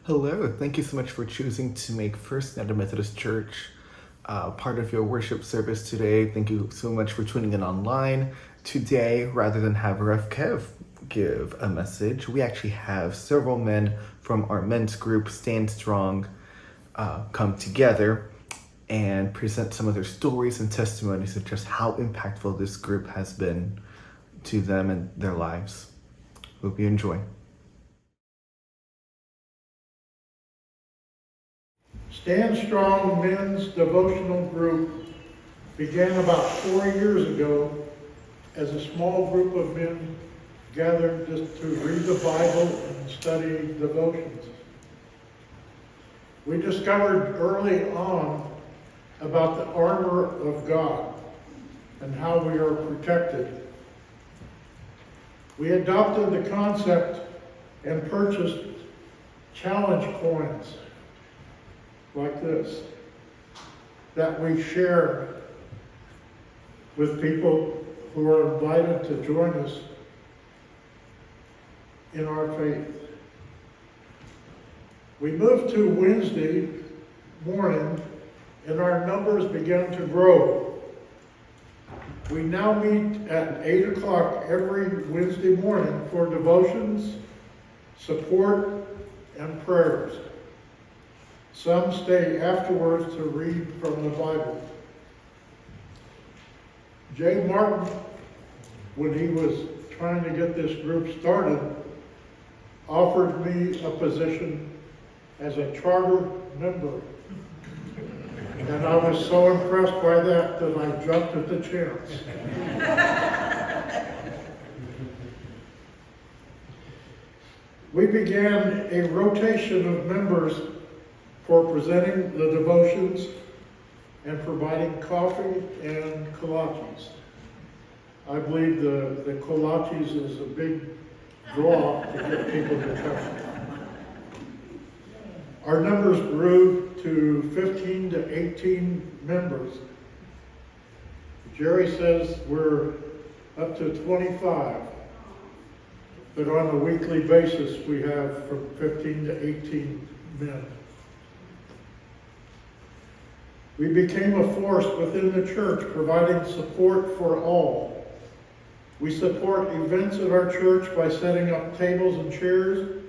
Hello, thank you so much for choosing to make First United Methodist Church part of your worship service today. Thank you so much for tuning in online. Today, rather than have Rev Kev give a message, we actually have several men from our men's group, Stand Strong, come together and present some of their stories and testimonies of just how impactful this group has been to them and their lives. Hope you enjoy. Stand Strong Men's Devotional Group began about 4 years ago as a small group of men gathered just to read the Bible and study devotions. We discovered early on about the armor of God and how we are protected. We adopted the concept and purchased challenge coins like this that we share with people who are invited to join us in our faith. We moved to Wednesday morning and our numbers began to grow. We now meet at 8 o'clock every Wednesday morning for devotions, support, and prayers. Some stay afterwards to read from the Bible. Jay Martin, when he was trying to get this group started, offered me a position as a charter member. And I was so impressed by that that I jumped at the chance. We began a rotation of members for presenting the devotions and providing coffee and kolaches. I believe the kolaches is a big draw to get people to come. Our numbers grew to 15 to 18 members. Jerry says we're up to 25, but on a weekly basis we have from 15 to 18 men. We became a force within the church, providing support for all. We support events at our church by setting up tables and chairs,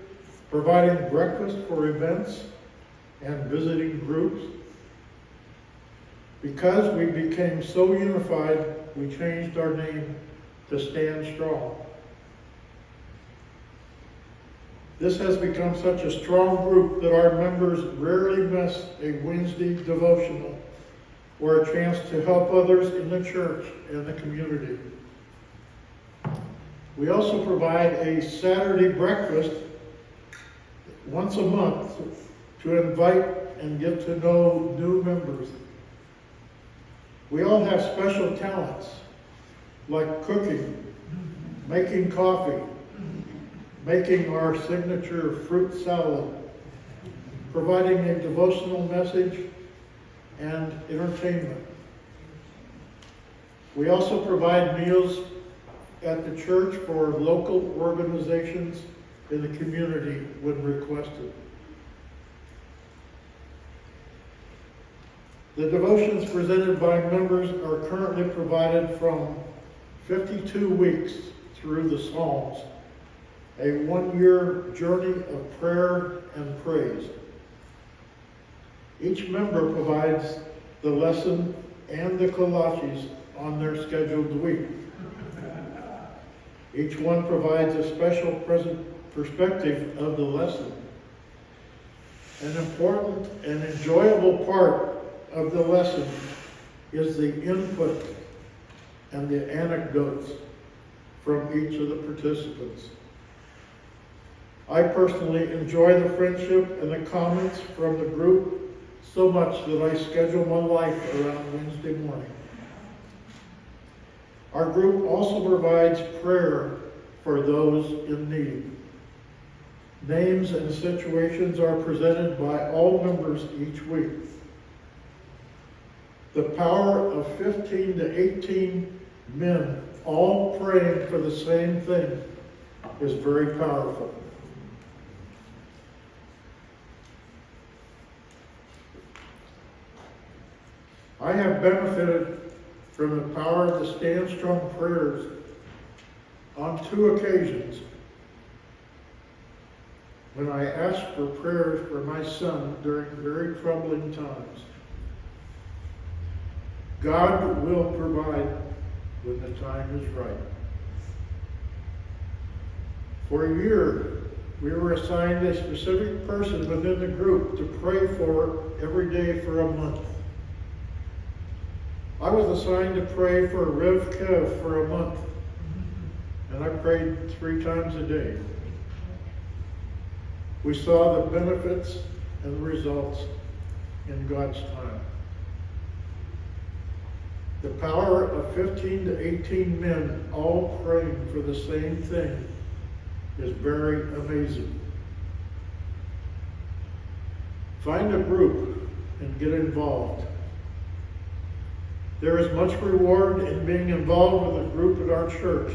providing breakfast for events, and visiting groups. Because we became so unified, we changed our name to Stand Strong. This has become such a strong group that our members rarely miss a Wednesday devotional or a chance to help others in the church and the community. We also provide a Saturday breakfast once a month to invite and get to know new members. We all have special talents like cooking, making coffee, making our signature fruit salad, providing a devotional message, and entertainment. We also provide meals at the church for local organizations in the community when requested. The devotions presented by members are currently provided from 52 weeks through the Psalms, a 1-year journey of prayer and praise. Each member provides the lesson and the kolaches on their scheduled week. Each one provides a special perspective of the lesson. An important and enjoyable part of the lesson is the input and the anecdotes from each of the participants. I personally enjoy the friendship and the comments from the group so much that I schedule my life around Wednesday morning. Our group also provides prayer for those in need. Names and situations are presented by all members each week. The power of 15 to 18 men all praying for the same thing is very powerful. I have benefited from the power of the Stand Strong prayers on 2 occasions when I asked for prayers for my son during very troubling times. God will provide when the time is right. For a year, we were assigned a specific person within the group to pray for every day for a month. I was assigned to pray for Rev Kev for a month, and I prayed 3 times a day. We saw the benefits and results in God's time. The power of 15 to 18 men all praying for the same thing is very amazing. Find a group and get involved. There is much reward in being involved with a group at our church.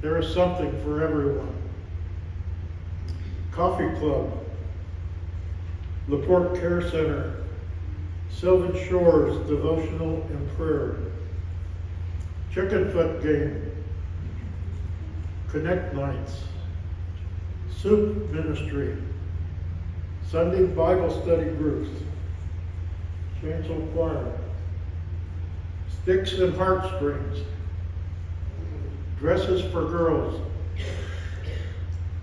There is something for everyone. Coffee Club, LaPorte Care Center, Sylvan Shores Devotional and Prayer, Chicken Foot Game, Connect Nights, Soup Ministry, Sunday Bible Study Groups, Chancel Choir, Sticks and Heartstrings, Dresses for Girls,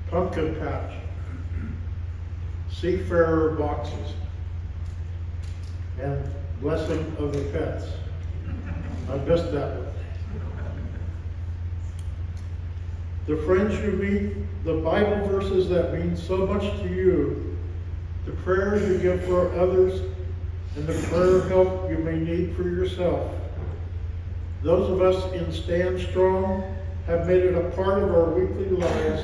Pumpkin Patch, Seafarer Boxes, and Blessing of the Pets. I missed that one. The friends you meet, the Bible verses that mean so much to you, the prayers you give for others, and the prayer help you may need for yourself. Those of us in Stand Strong have made it a part of our weekly lives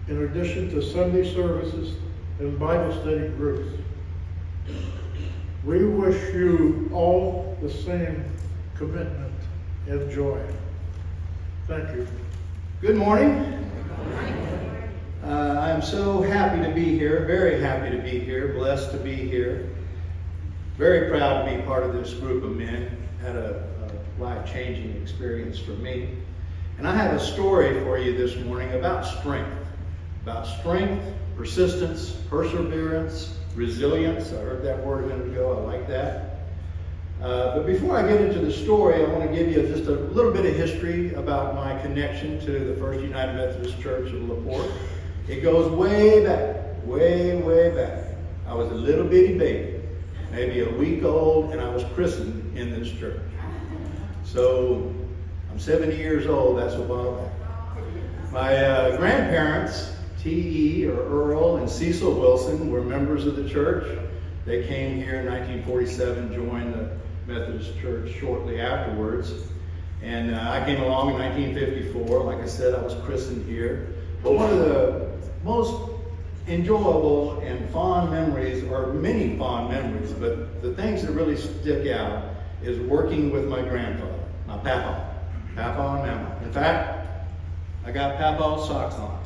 in addition to Sunday services and Bible study groups. We wish you all the same commitment and joy. Thank you. Good morning. I'm so happy to be here, very happy to be here, blessed to be here. Very proud to be part of this group of men. Had a life-changing experience for me. And I have a story for you this morning about strength, persistence, perseverance, resilience. I heard that word a minute ago. I like that. But before I get into the story, I want to give you just a little bit of history about my connection to the First United Methodist Church of LaPorte. It goes way back, way back. I was a little bitty baby, maybe a week old, and I was christened in this church. So I'm 70 years old, that's a while back. My grandparents, T.E. or Earl and Cecil Wilson, were members of the church. They came here in 1947, joined the Methodist Church shortly afterwards. And I came along in 1954. Like I said, I was christened here. But one of the most enjoyable and fond memories, or many fond memories, but the things that really stick out is working with my grandfather, my Papa and Mama. In fact, I got Papa's socks on.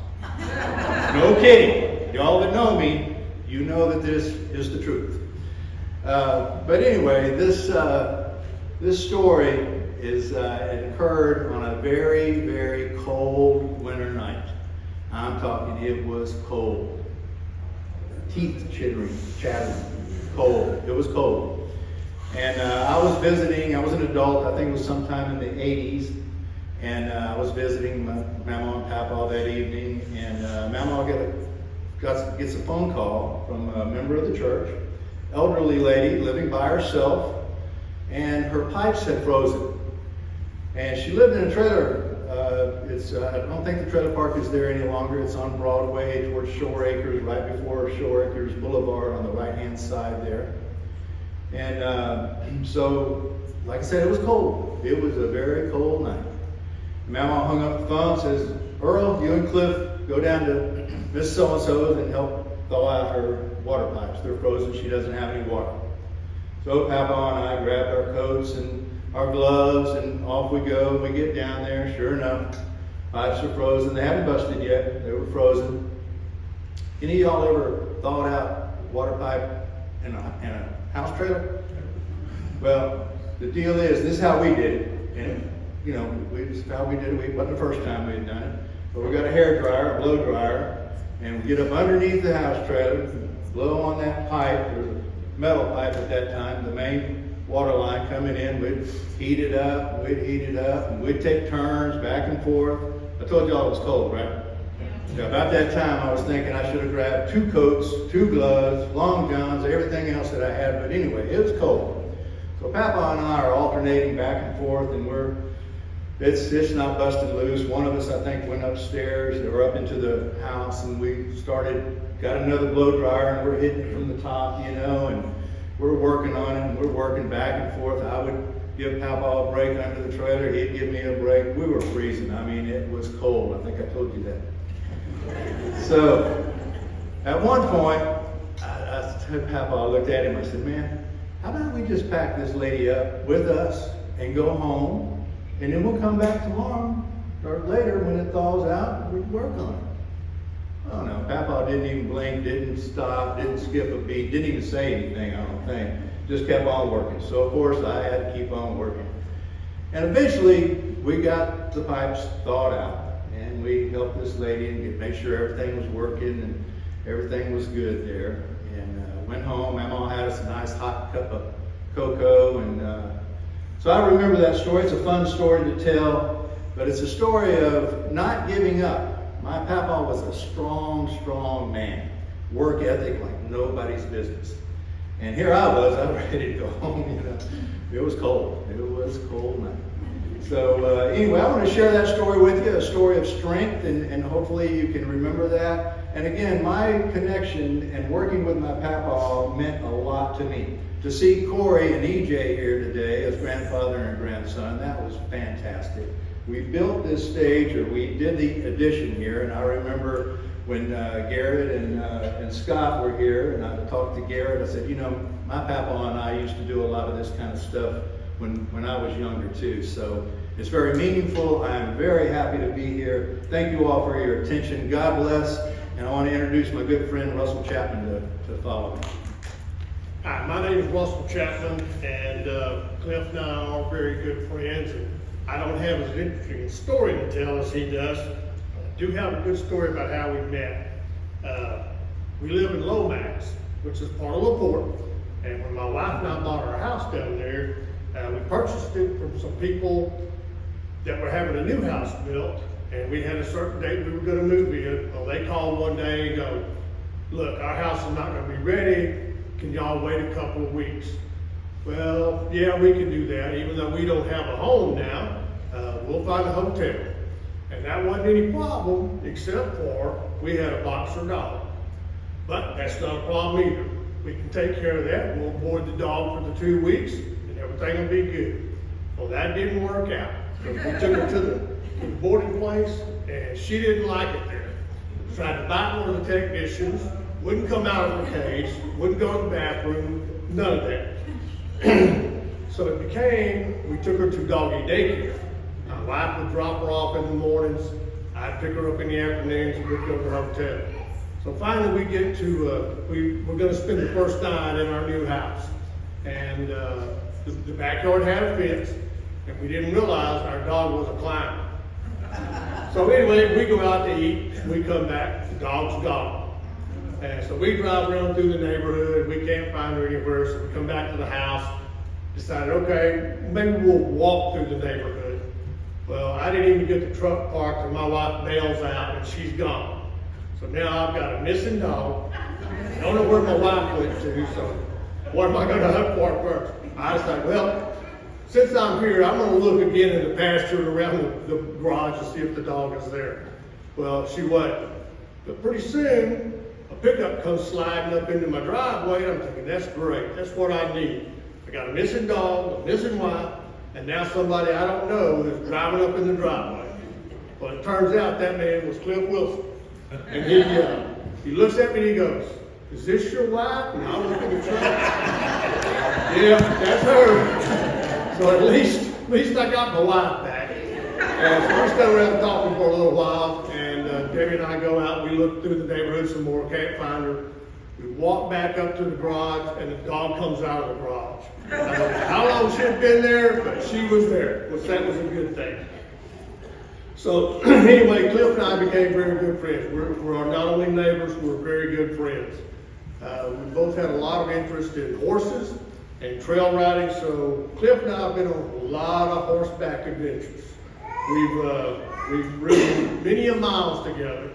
No kidding. Y'all that know me, you know that this is the truth. But anyway, this story is it occurred on a very, very cold winter night. I'm talking, it was cold. Teeth chattering, cold. It was cold. And I was visiting, I was an adult, I think it was sometime in the 80s. And I was visiting my Mama and Papa that evening, and Mama gets a phone call from a member of the church, elderly lady living by herself, and her pipes had frozen. And she lived in a trailer. I don't think the trailer park is there any longer. It's on Broadway towards Shore Acres, right before Shore Acres Boulevard on the right-hand side there. And so, like I said, it was cold. It was a very cold night. Mama hung up the phone, says, Earl, you and Cliff go down to Miss So-and-so's and help thaw out her water pipes. They're frozen, she doesn't have any water. So Papa and I grabbed our coats and our gloves and off we go. We get down there, sure enough, pipes are frozen. They haven't busted yet, they were frozen. Any of y'all ever thawed out water pipe in a house trailer? Well, the deal is, this is how we did it. And, this is how we did it. It wasn't the first time we had done it. But we got a hair dryer, a blow dryer, and we get up underneath the house trailer, blow on that pipe, there was a metal pipe at that time, the main water line coming in, we'd heat it up, and we'd take turns back and forth. I told y'all it was cold, right? Yeah, about that time I was thinking I should have grabbed 2 coats, 2 gloves, long johns, everything else that I had, but anyway, it was cold. So Papa and I are alternating back and forth, and it's not busted loose. One of us, I think, went upstairs or up into the house, and we got another blow dryer, and we're hitting it from the top, and we're working on it, and we're working back and forth. I would give Papa a break under the trailer, he'd give me a break. We were freezing. I mean, it was cold. I think I told you that. So, at one point, I told Papa, I looked at him, I said, man, how about we just pack this lady up with us and go home? And then we'll come back tomorrow or later when it thaws out and we work on it. Oh no, Papa didn't even blink, didn't stop, didn't skip a beat, didn't even say anything, I don't think. Just kept on working. So of course I had to keep on working. And eventually we got the pipes thawed out and we helped this lady and make sure everything was working and everything was good there. And went home, Mama had us a nice hot cup of cocoa and so I remember that story. It's a fun story to tell, but it's a story of not giving up. My Papa was a strong, strong man. Work ethic like nobody's business. And here I was ready to go home, It was cold. It was cold night. So anyway, I want to share that story with you, a story of strength, and hopefully you can remember that. And again, my connection and working with my Papa meant a lot to me. To see Corey and EJ here today as grandfather and grandson, that was fantastic. We built this stage, or we did the addition here, and I remember when Garrett and Scott were here, and I talked to Garrett, I said, my Papa and I used to do a lot of this kind of stuff when I was younger too. So it's very meaningful. I'm very happy to be here. Thank you all for your attention. God bless. And I want to introduce my good friend Russell Chapman to follow me. Hi, my name is Russell Chapman, and Cliff and I are very good friends. And I don't have as interesting a story to tell as he does. I do have a good story about how we met. We live in Lomax, which is part of LaPorte. And when my wife and I bought our house down there, we purchased it from some people that were having a new house built, and we had a certain date we were going to move in. Well, they called one day and go, look, our house is not going to be ready. Can y'all wait a couple of weeks? Well, yeah, we can do that. Even though we don't have a home now, we'll find a hotel. And that wasn't any problem, except for we had a boxer dog. But that's not a problem either. We can take care of that. We'll board the dog for the 2 weeks, and everything will be good. Well, that didn't work out. We took her to the boarding place, and she didn't like it there. Tried to bite one of the technicians, wouldn't come out of her cage, wouldn't go to the bathroom, none of that. So it became, we took her to doggy daycare. My wife would drop her off in the mornings, I'd pick her up in the afternoons, and we'd go to the hotel. So finally we get to, we're gonna spend the first night in our new house. And the backyard had a fence, and we didn't realize our dog was a climber. So anyway, we go out to eat, we come back, the dog's gone. And so we drive around through the neighborhood, we can't find her anywhere, so we come back to the house, decided, okay, maybe we'll walk through the neighborhood. Well, I didn't even get the truck parked, and my wife bails out, and she's gone. So now I've got a missing dog. I don't know where my wife went to, so what am I gonna hunt for first? I was like, well, since I'm here, I'm gonna look again in the pasture and around the garage to see if the dog is there. Well, she wasn't. But pretty soon, a pickup comes sliding up into my driveway, and I'm thinking, that's great, that's what I need. I got a missing dog, a missing wife, and now somebody I don't know is driving up in the driveway. Well, it turns out that man was Cliff Wilson. And he looks at me and he goes, is this your wife? And I look at the truck. Yeah, that's her. So at least I got my wife back. And so we stayed around talking for a little while, and Debbie and I go out, we look through the neighborhood some more, can't find her. We walk back up to the garage, and the dog comes out of the garage. I don't know how long she'd been there, but she was there, which that was a good thing. So anyway, Cliff and I became very good friends. We're not only neighbors, we're very good friends. We both had a lot of interest in horses and trail riding, so Cliff and I have been on a lot of horseback adventures. We've ridden many a miles together.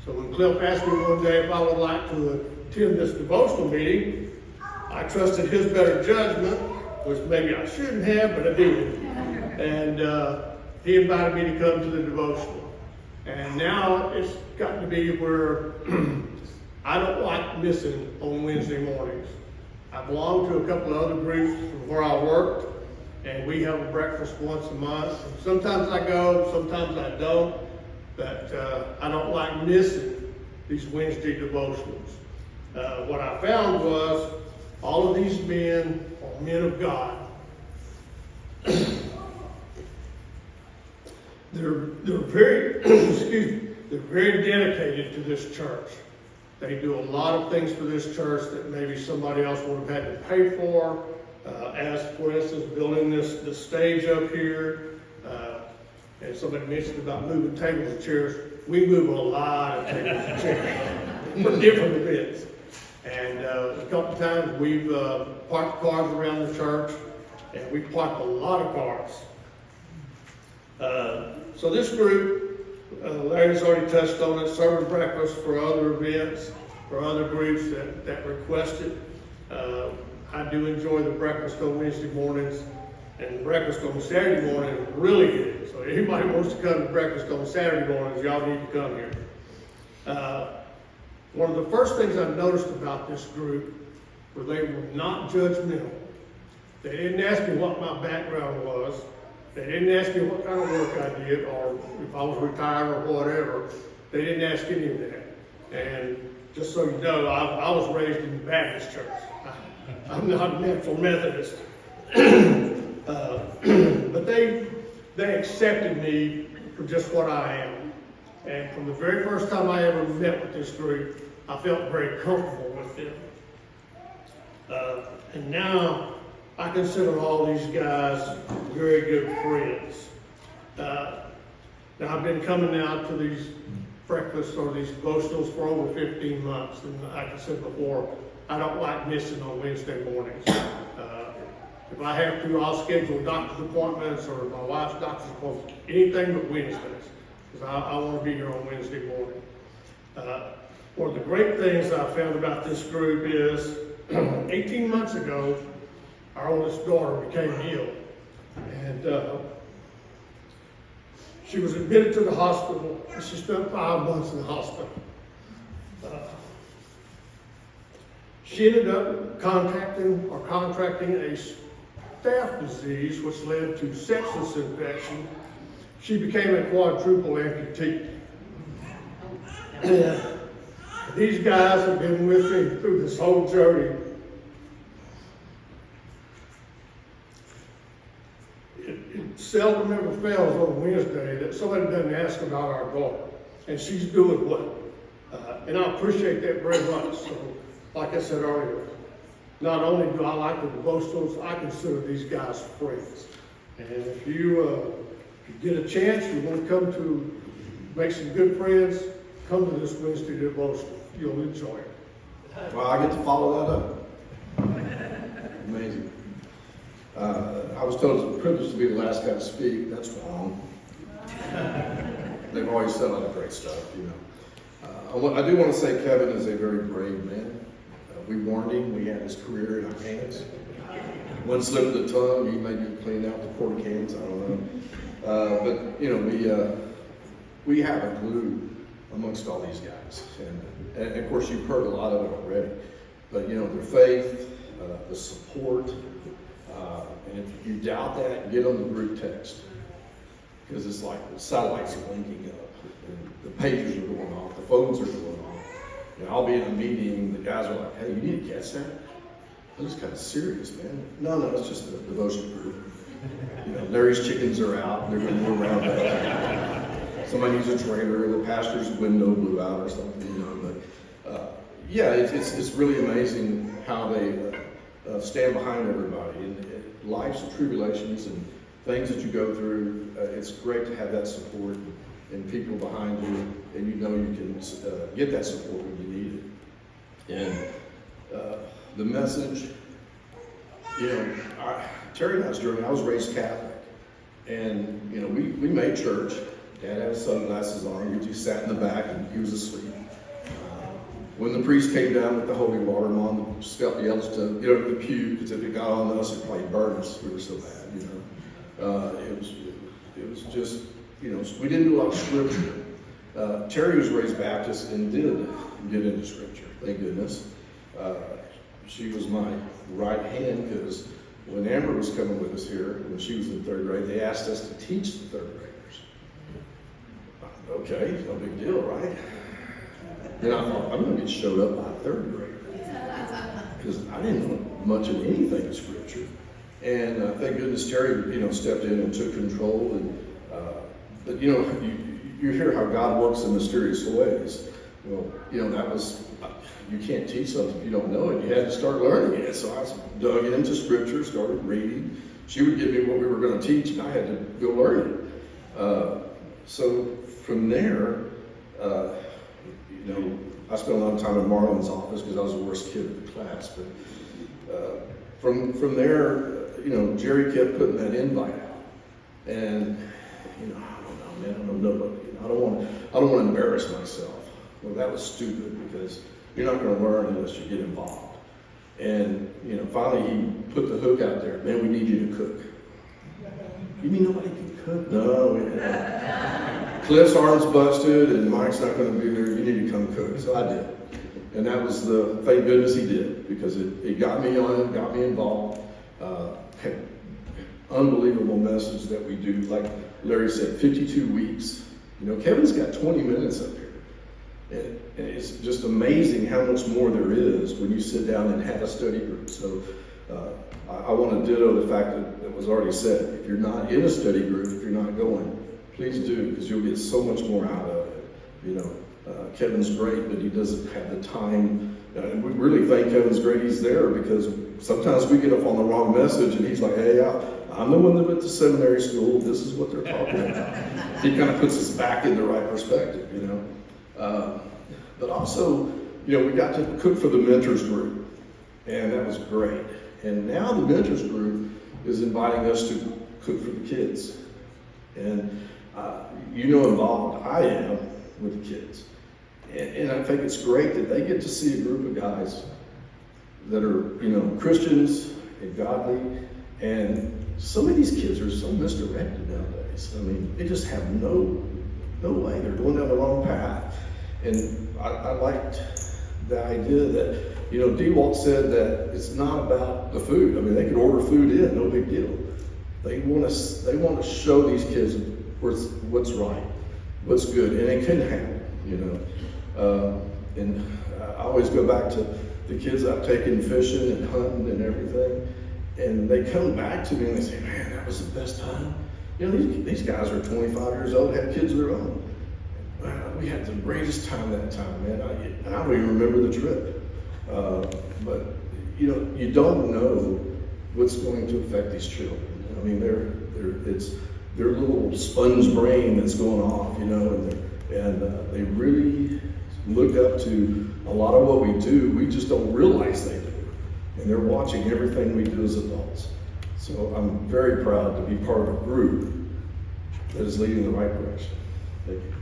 So when Cliff asked me one day if I would like to attend this devotional meeting, I trusted his better judgment, which maybe I shouldn't have, but I did. And he invited me to come to the devotional. And now it's gotten to be where I don't like missing on Wednesday mornings. I belong to a couple of other groups from where I worked, and we have a breakfast once a month. Sometimes I go, sometimes I don't, but I don't like missing these Wednesday devotionals. What I found was all of these men are men of God. They're very, they're very dedicated to this church. They do a lot of things for this church that maybe somebody else would have had to pay for. As for instance, building this stage up here, and somebody mentioned about moving tables and chairs. We move a lot of tables and chairs for different events. And a couple of times we've parked cars around the church, and we've parked a lot of cars. So this group, Larry's already touched on it, serving breakfast for other events, for other groups that request it. I do enjoy the breakfast on Wednesday mornings, and the breakfast on Saturday morning is really good. So anybody wants to come to breakfast on Saturday mornings, y'all need to come here. One of the first things I noticed about this group was they were not judgmental. They didn't ask me what my background was. They didn't ask me what kind of work I did, or if I was retired or whatever. They didn't ask any of that. And just so you know, I was raised in the Baptist church. I'm not a natural Methodist. But they accepted me for just what I am. And from the very first time I ever met with this group, I felt very comfortable with them. And now I consider all these guys very good friends. Now I've been coming out to these breakfasts or these devotionals for over 15 months, and like I said before, I don't like missing on Wednesday mornings. If I have to, I'll schedule doctor's appointments or my wife's doctor's appointments, anything but Wednesdays, because I want to be here on Wednesday morning. One of the great things I found about this group is 18 months ago, our oldest daughter became ill, and she was admitted to the hospital, and she spent 5 months in the hospital. She ended up contracting a staph disease, which led to sepsis infection. She became a quadruple amputee. And these guys have been with me through this whole journey. It seldom ever fails on Wednesday that somebody doesn't ask about our daughter, and she's doing well. And I appreciate that very much. So, like I said earlier, not only do I like the devotionals, I consider these guys friends. And if you get a chance, you want to come to make some good friends, come to this Wednesday devotional. You'll enjoy it. Well, I get to follow that up. Amazing. I was told it's a privilege to be the last guy to speak. That's wrong. They've always said a lot of great stuff, you know. I do want to say Kevin is a very brave man. We warned him. We had his career in our hands. One slip of the tongue, he may be cleaned out the porta cans. I don't know. But you know, we have a glue amongst all these guys, and of course you've heard a lot of it already. But you know, their faith, the support, and if you doubt that, get on the group text, because it's like the satellites are linking up, and the pages are going off, the phones are going off. You know, I'll be in a meeting, the guys are like, "Hey, you need to catch that? That is kind of serious, man." No, it's just a devotion group. You know, Larry's chickens are out, they're going to go around that. Somebody needs a trailer, the pastor's window blew out or something, you know, but yeah, it's really amazing how they stand behind everybody in life's tribulations and things that you go through. It's great to have that support and people behind you, and you know you can get that support when you need it. And the message, you know, Terry and I's journey, I was raised Catholic, and you know, we made church. Dad had his sunglasses on, we just sat in the back and he was asleep. When the priest came down with the holy water, Mom felt yelled to get over the pew, because if it got on us, it probably burned us. We were so bad, you know. It was just, you know, we didn't do a lot of scripture. Terry was raised Baptist and did get into scripture, thank goodness. She was my right hand, because when Amber was coming with us here, when she was in third grade, they asked us to teach the third graders. Okay, no big deal, right? Then I thought, I'm going to get showed up by a third grader, because I didn't know much of anything in scripture. And thank goodness Terry, you know, stepped in and took control. And but you know, you hear how God works in mysterious ways. Well, you know, that was, you can't teach something if you don't know it. You had to start learning it. So I dug into scripture, started reading. She would give me what we were going to teach, and I had to go learn it. So from there, you know, I spent a lot of time in Marlon's office because I was the worst kid of the class. But from there, you know, Jerry kept putting that invite out, and you know, I don't know, man, I don't know, but you know, I don't want to embarrass myself. Well, that was stupid, because you're not going to learn unless you get involved. And you know, finally he put the hook out there. Man, we need you to cook. You mean nobody can cook? No. Cliff's arm's busted and Mike's not going to be there. You need to come cook. So I did. And that was thank goodness he did, because it got me on it, got me involved. Unbelievable message that we do. Like Larry said, 52 weeks. You know, Kevin's got 20 minutes up here. And it's just amazing how much more there is when you sit down and have a study group. So I want to ditto the fact that was already said. If you're not in a study group, if you're not going, please do, because you'll get so much more out of it. You know, Kevin's great, but he doesn't have the time. And we really think Kevin's great he's there, because sometimes we get up on the wrong message and he's like, hey, I'm the one that went to seminary school. This is what they're talking about. He kind of puts us back in the right perspective, you know. But also, you know, we got to cook for the mentors group, and that was great. And now the mentors group is inviting us to cook for the kids. And you know, involved I am with the kids. And I think it's great that they get to see a group of guys that are, you know, Christians and godly. And some of these kids are so misdirected nowadays. I mean, they just have no way. They're going down the wrong path. And I liked the idea that, you know, DeWalt said that it's not about the food. I mean, they could order food in, no big deal. They want to show these kids what's right, what's good, and it can happen, you know. And I always go back to the kids I've taken fishing and hunting and everything, and they come back to me and they say, man, that was the best time. You know, these guys are 25 years old, have kids of their own. We had the greatest time that time, man. I don't even remember the trip. But, you know, you don't know what's going to affect these children. I mean, it's their little sponge brain that's going off, you know, and they really look up to a lot of what we do. We just don't realize they do. And they're watching everything we do as adults. So I'm very proud to be part of a group that is leading in the right direction. Thank you.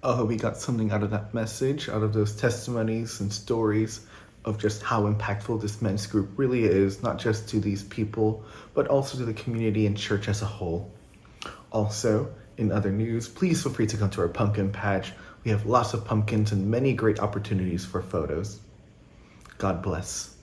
I hope we got something out of that message, out of those testimonies and stories of just how impactful this men's group really is, not just to these people, but also to the community and church as a whole. Also, in other news, please feel free to come to our pumpkin patch. We have lots of pumpkins and many great opportunities for photos. God bless.